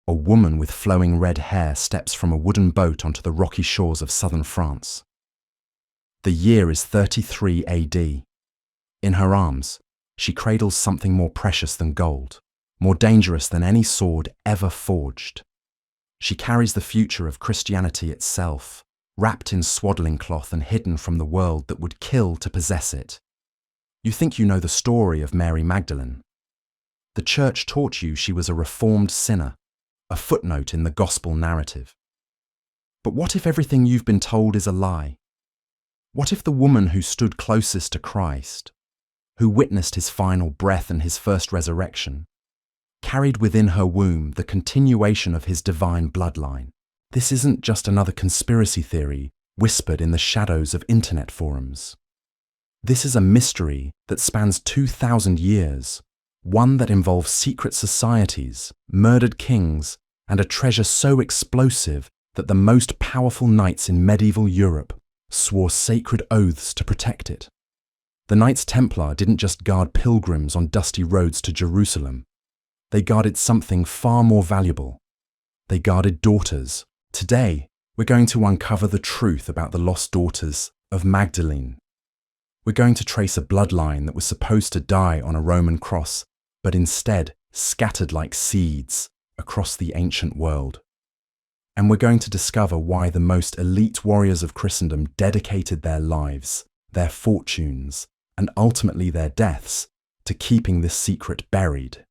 a woman with flowing red hair steps from a wooden boat onto the rocky shores of southern France. The year is 33 AD. In her arms, she cradles something more precious than gold, more dangerous than any sword ever forged. She carries the future of Christianity itself, wrapped in swaddling cloth and hidden from the world that would kill to possess it. You think you know the story of Mary Magdalene. The church taught you she was a reformed sinner, a footnote in the gospel narrative. But what if everything you've been told is a lie? What if the woman who stood closest to Christ, who witnessed his final breath and his first resurrection, carried within her womb the continuation of his divine bloodline? This isn't just another conspiracy theory whispered in the shadows of internet forums. This is a mystery that spans 2,000 years, one that involves secret societies, murdered kings, and a treasure so explosive that the most powerful knights in medieval Europe swore sacred oaths to protect it. The Knights Templar didn't just guard pilgrims on dusty roads to Jerusalem. They guarded something far more valuable. They guarded daughters. Today, we're going to uncover the truth about the Lost Daughters of Magdalene. We're going to trace a bloodline that was supposed to die on a Roman cross, but instead scattered like seeds across the ancient world. And we're going to discover why the most elite warriors of Christendom dedicated their lives, their fortunes, and ultimately their deaths to keeping this secret buried.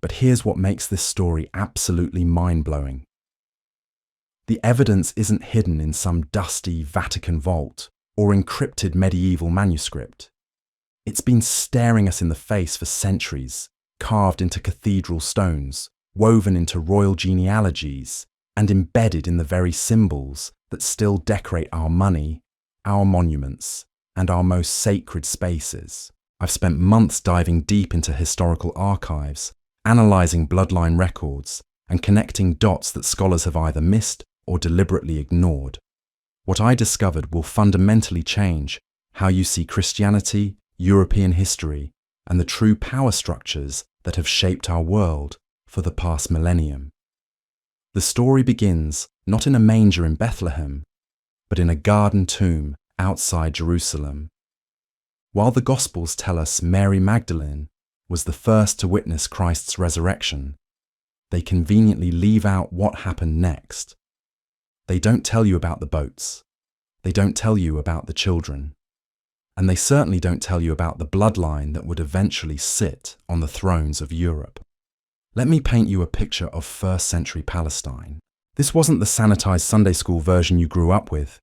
But here's what makes this story absolutely mind-blowing. The evidence isn't hidden in some dusty Vatican vault or encrypted medieval manuscript. It's been staring us in the face for centuries, carved into cathedral stones, woven into royal genealogies, and embedded in the very symbols that still decorate our money, our monuments, and our most sacred spaces. I've spent months diving deep into historical archives, analysing bloodline records, and connecting dots that scholars have either missed or deliberately ignored. What I discovered will fundamentally change how you see Christianity, European history, and the true power structures that have shaped our world for the past millennium. The story begins not in a manger in Bethlehem, but in a garden tomb outside Jerusalem. While the Gospels tell us Mary Magdalene was the first to witness Christ's resurrection, they conveniently leave out what happened next. They don't tell you about the boats. They don't tell you about the children. And they certainly don't tell you about the bloodline that would eventually sit on the thrones of Europe. Let me paint you a picture of first century Palestine. This wasn't the sanitized Sunday school version you grew up with.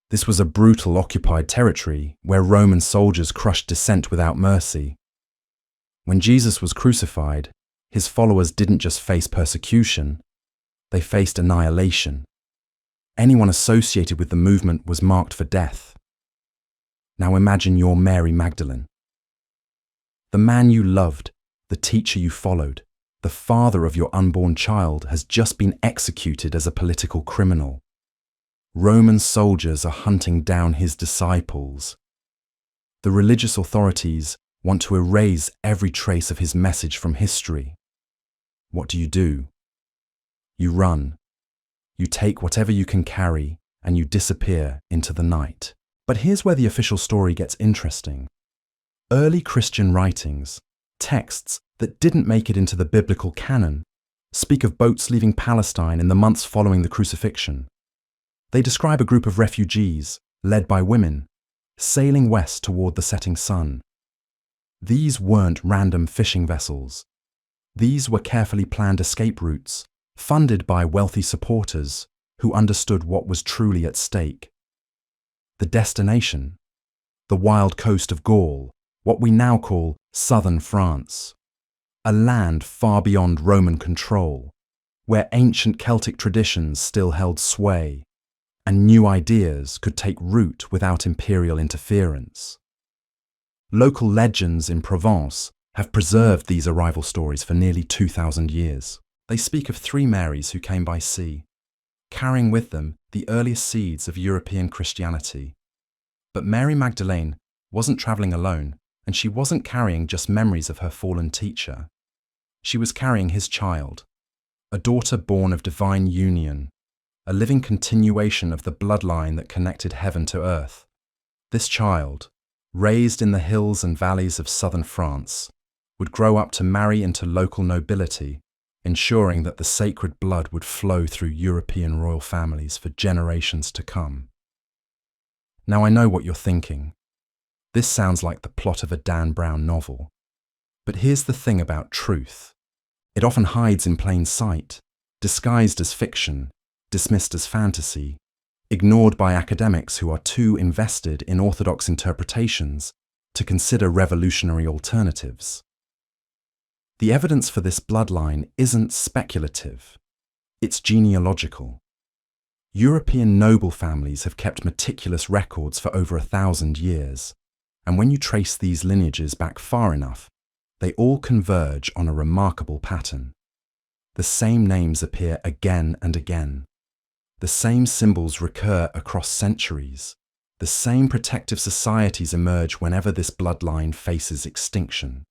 This was a brutal occupied territory where Roman soldiers crushed dissent without mercy. When Jesus was crucified, his followers didn't just face persecution, they faced annihilation. Anyone associated with the movement was marked for death. Now imagine you're Mary Magdalene. The man you loved, the teacher you followed, the father of your unborn child has just been executed as a political criminal. Roman soldiers are hunting down his disciples. The religious authorities want to erase every trace of his message from history. What do? You run. You take whatever you can carry and you disappear into the night. But here's where the official story gets interesting. Early Christian writings, texts that didn't make it into the biblical canon, speak of boats leaving Palestine in the months following the crucifixion. They describe a group of refugees, led by women, sailing west toward the setting sun. These weren't random fishing vessels. These were carefully planned escape routes, funded by wealthy supporters who understood what was truly at stake. The destination, the wild coast of Gaul, what we now call southern France, a land far beyond Roman control, where ancient Celtic traditions still held sway, and new ideas could take root without imperial interference. Local legends in Provence have preserved these arrival stories for nearly 2,000 years. They speak of three Marys who came by sea, carrying with them the earliest seeds of European Christianity. But Mary Magdalene wasn't travelling alone, and she wasn't carrying just memories of her fallen teacher. She was carrying his child, a daughter born of divine union, a living continuation of the bloodline that connected heaven to earth. This child, raised in the hills and valleys of southern France, would grow up to marry into local nobility, ensuring that the sacred blood would flow through European royal families for generations to come. Now I know what you're thinking. This sounds like the plot of a Dan Brown novel. But here's the thing about truth. It often hides in plain sight, disguised as fiction, dismissed as fantasy, ignored by academics who are too invested in orthodox interpretations to consider revolutionary alternatives. The evidence for this bloodline isn't speculative, it's genealogical. European noble families have kept meticulous records for over 1,000 years, and when you trace these lineages back far enough, they all converge on a remarkable pattern. The same names appear again and again. The same symbols recur across centuries. The same protective societies emerge whenever this bloodline faces extinction.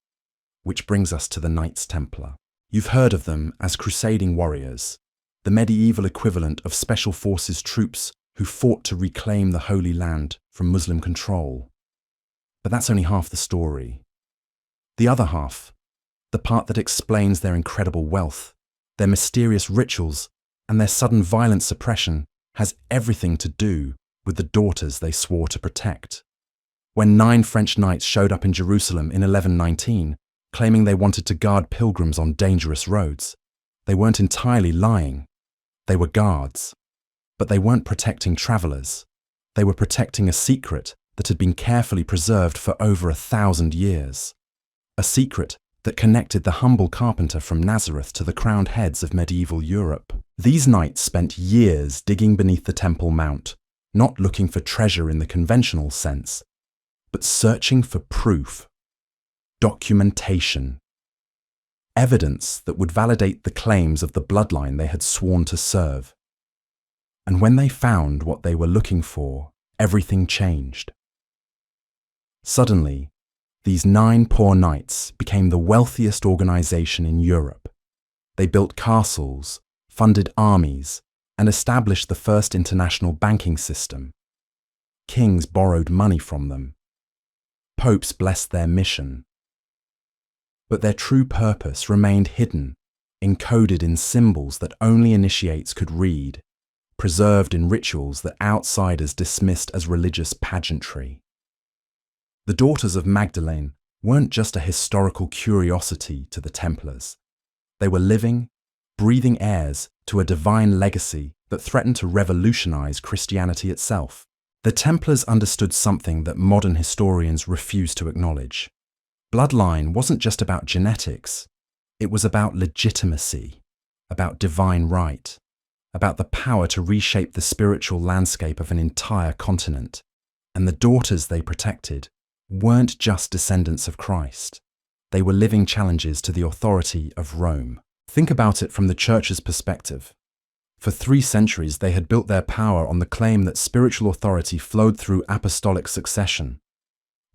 Which brings us to the Knights Templar. You've heard of them as crusading warriors, the medieval equivalent of special forces troops who fought to reclaim the Holy Land from Muslim control. But that's only half the story. The other half, the part that explains their incredible wealth, their mysterious rituals, and their sudden violent suppression, has everything to do with the daughters they swore to protect. When 9 French knights showed up in Jerusalem in 1119, claiming they wanted to guard pilgrims on dangerous roads, they weren't entirely lying. They were guards. But they weren't protecting travelers. They were protecting a secret that had been carefully preserved for over 1,000 years. A secret that connected the humble carpenter from Nazareth to the crowned heads of medieval Europe. These knights spent years digging beneath the Temple Mount, not looking for treasure in the conventional sense, but searching for proof, documentation, evidence that would validate the claims of the bloodline they had sworn to serve. And when they found what they were looking for, everything changed. Suddenly, these 9 poor knights became the wealthiest organization in Europe. They built castles, funded armies, and established the first international banking system. Kings borrowed money from them. Popes blessed their mission. But their true purpose remained hidden, encoded in symbols that only initiates could read, preserved in rituals that outsiders dismissed as religious pageantry. The Daughters of Magdalene weren't just a historical curiosity to the Templars. They were living, breathing heirs to a divine legacy that threatened to revolutionize Christianity itself. The Templars understood something that modern historians refuse to acknowledge. Bloodline wasn't just about genetics. It was about legitimacy, about divine right, about the power to reshape the spiritual landscape of an entire continent. And the daughters they protected weren't just descendants of Christ. They were living challenges to the authority of Rome. Think about it from the Church's perspective. For 3 centuries, they had built their power on the claim that spiritual authority flowed through apostolic succession.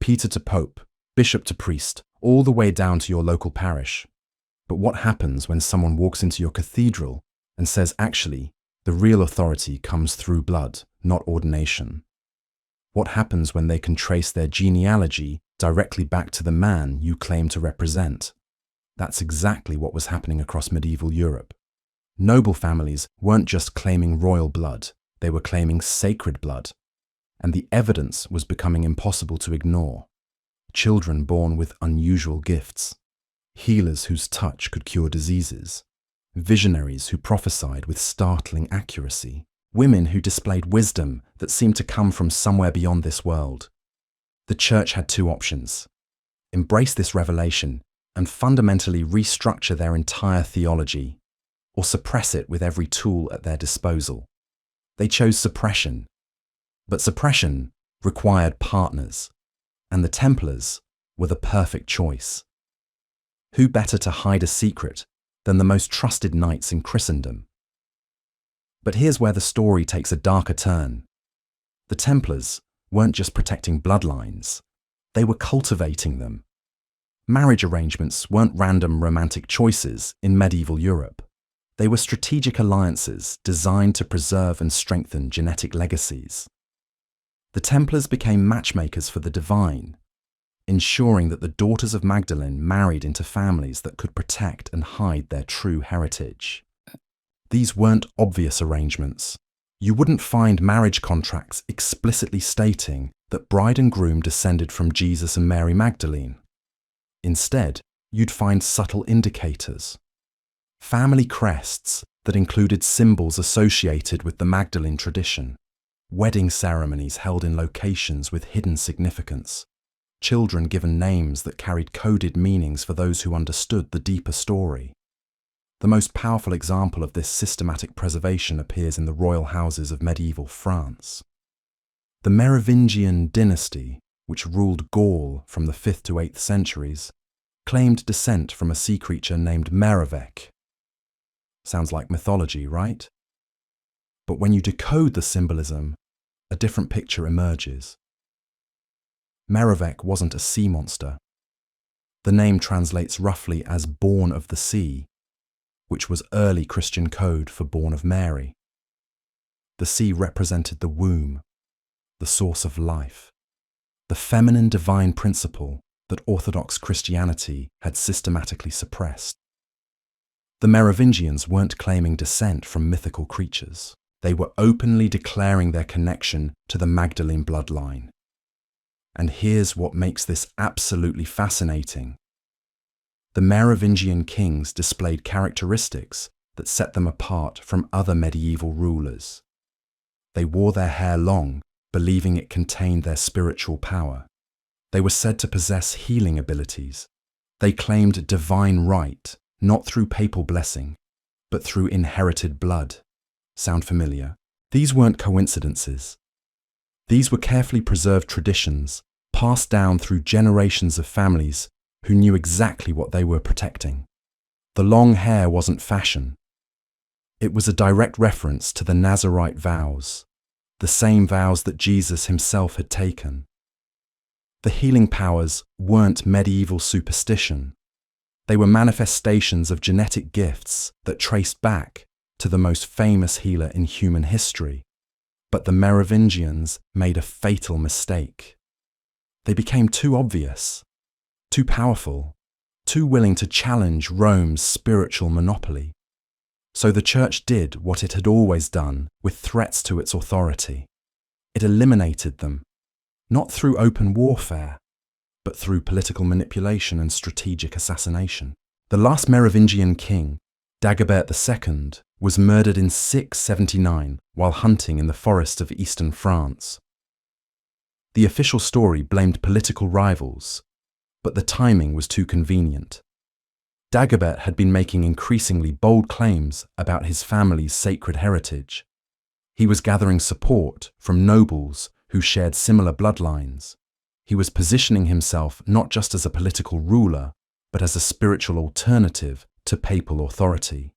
Peter to Pope, bishop to priest, all the way down to your local parish. But what happens when someone walks into your cathedral and says, actually, the real authority comes through blood, not ordination? What happens when they can trace their genealogy directly back to the man you claim to represent? That's exactly what was happening across medieval Europe. Noble families weren't just claiming royal blood, they were claiming sacred blood. And the evidence was becoming impossible to ignore. Children born with unusual gifts, healers whose touch could cure diseases, visionaries who prophesied with startling accuracy, women who displayed wisdom that seemed to come from somewhere beyond this world. The Church had 2 options: embrace this revelation and fundamentally restructure their entire theology, or suppress it with every tool at their disposal. They chose suppression, but suppression required partners, and the Templars were the perfect choice. Who better to hide a secret than the most trusted knights in Christendom? But here's where the story takes a darker turn. The Templars weren't just protecting bloodlines, they were cultivating them. Marriage arrangements weren't random romantic choices in medieval Europe. They were strategic alliances designed to preserve and strengthen genetic legacies. The Templars became matchmakers for the divine, ensuring that the Daughters of Magdalene married into families that could protect and hide their true heritage. These weren't obvious arrangements. You wouldn't find marriage contracts explicitly stating that bride and groom descended from Jesus and Mary Magdalene. Instead, you'd find subtle indicators. Family crests that included symbols associated with the Magdalene tradition, wedding ceremonies held in locations with hidden significance, children given names that carried coded meanings for those who understood the deeper story. The most powerful example of this systematic preservation appears in the royal houses of medieval France. The Merovingian dynasty, which ruled Gaul from the 5th to 8th centuries, claimed descent from a sea creature named Merovech. Sounds like mythology, right? But when you decode the symbolism, a different picture emerges. Merovech wasn't a sea monster. The name translates roughly as born of the sea, which was early Christian code for born of Mary. The sea represented the womb, the source of life, the feminine divine principle that Orthodox Christianity had systematically suppressed. The Merovingians weren't claiming descent from mythical creatures. They were openly declaring their connection to the Magdalene bloodline. And here's what makes this absolutely fascinating. The Merovingian kings displayed characteristics that set them apart from other medieval rulers. They wore their hair long, believing it contained their spiritual power. They were said to possess healing abilities. They claimed divine right, not through papal blessing, but through inherited blood. Sound familiar? These weren't coincidences. These were carefully preserved traditions, passed down through generations of families who knew exactly what they were protecting. The long hair wasn't fashion. It was a direct reference to the Nazirite vows, the same vows that Jesus himself had taken. The healing powers weren't medieval superstition. They were manifestations of genetic gifts that traced back to the most famous healer in human history. But the Merovingians made a fatal mistake. They became too obvious, too powerful, too willing to challenge Rome's spiritual monopoly. So the church did what it had always done with threats to its authority. It eliminated them, not through open warfare, but through political manipulation and strategic assassination. The last Merovingian king, Dagobert II, was murdered in 679 while hunting in the forests of eastern France. The official story blamed political rivals, but the timing was too convenient. Dagobert had been making increasingly bold claims about his family's sacred heritage. He was gathering support from nobles who shared similar bloodlines. He was positioning himself not just as a political ruler, but as a spiritual alternative to papal authority.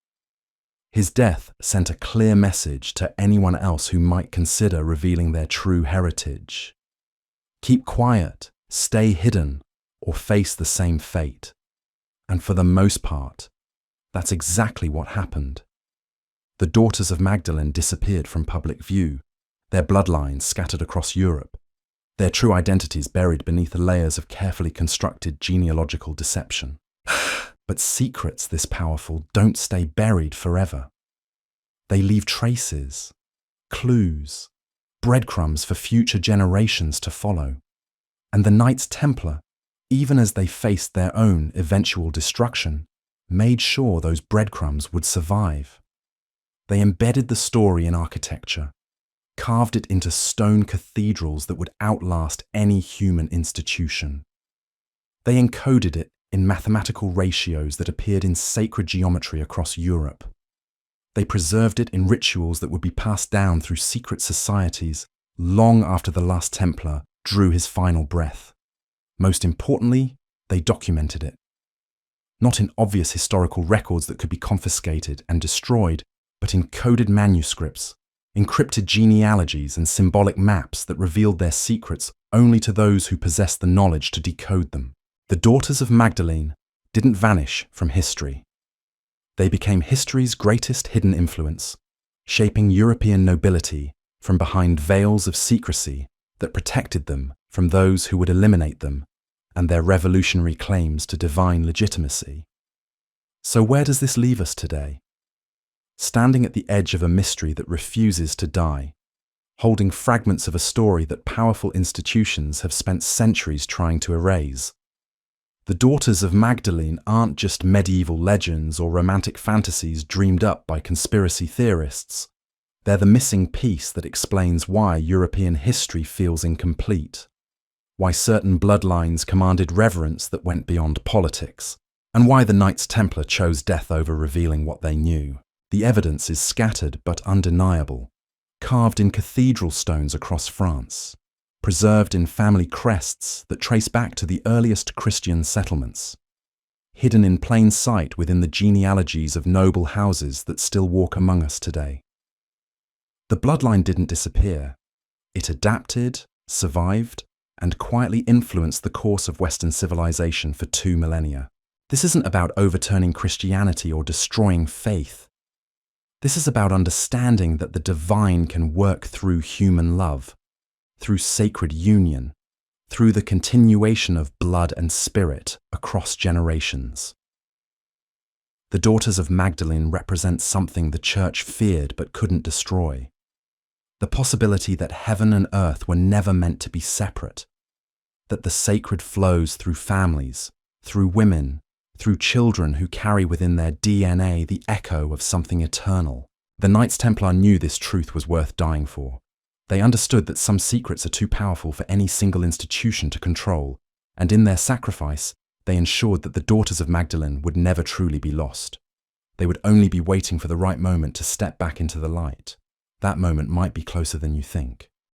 His death sent a clear message to anyone else who might consider revealing their true heritage. Keep quiet, stay hidden, or face the same fate. And for the most part, that's exactly what happened. The Daughters of Magdalene disappeared from public view, their bloodlines scattered across Europe, their true identities buried beneath the layers of carefully constructed genealogical deception. But secrets this powerful don't stay buried forever. They leave traces, clues, breadcrumbs for future generations to follow. And the Knights Templar, even as they faced their own eventual destruction, made sure those breadcrumbs would survive. They embedded the story in architecture, carved it into stone cathedrals that would outlast any human institution. They encoded it in mathematical ratios that appeared in sacred geometry across Europe. They preserved it in rituals that would be passed down through secret societies long after the last Templar drew his final breath. Most importantly, they documented it. Not in obvious historical records that could be confiscated and destroyed, but in coded manuscripts, encrypted genealogies and symbolic maps that revealed their secrets only to those who possessed the knowledge to decode them. The Daughters of Magdalene didn't vanish from history. They became history's greatest hidden influence, shaping European nobility from behind veils of secrecy that protected them from those who would eliminate them and their revolutionary claims to divine legitimacy. So where does this leave us today? Standing at the edge of a mystery that refuses to die, holding fragments of a story that powerful institutions have spent centuries trying to erase. The Daughters of Magdalene aren't just medieval legends or romantic fantasies dreamed up by conspiracy theorists. They're the missing piece that explains why European history feels incomplete, why certain bloodlines commanded reverence that went beyond politics, and why the Knights Templar chose death over revealing what they knew. The evidence is scattered but undeniable, carved in cathedral stones across France, preserved in family crests that trace back to the earliest Christian settlements, hidden in plain sight within the genealogies of noble houses that still walk among us today. The bloodline didn't disappear. It adapted, survived, and quietly influenced the course of Western civilization for 2 millennia. This isn't about overturning Christianity or destroying faith. This is about understanding that the divine can work through human love, through sacred union, through the continuation of blood and spirit across generations. The Daughters of Magdalene represent something the Church feared but couldn't destroy. The possibility that heaven and earth were never meant to be separate, that the sacred flows through families, through women, through children who carry within their DNA the echo of something eternal. The Knights Templar knew this truth was worth dying for. They understood that some secrets are too powerful for any single institution to control, and in their sacrifice, they ensured that the Daughters of Magdalene would never truly be lost. They would only be waiting for the right moment to step back into the light. That moment might be closer than you think.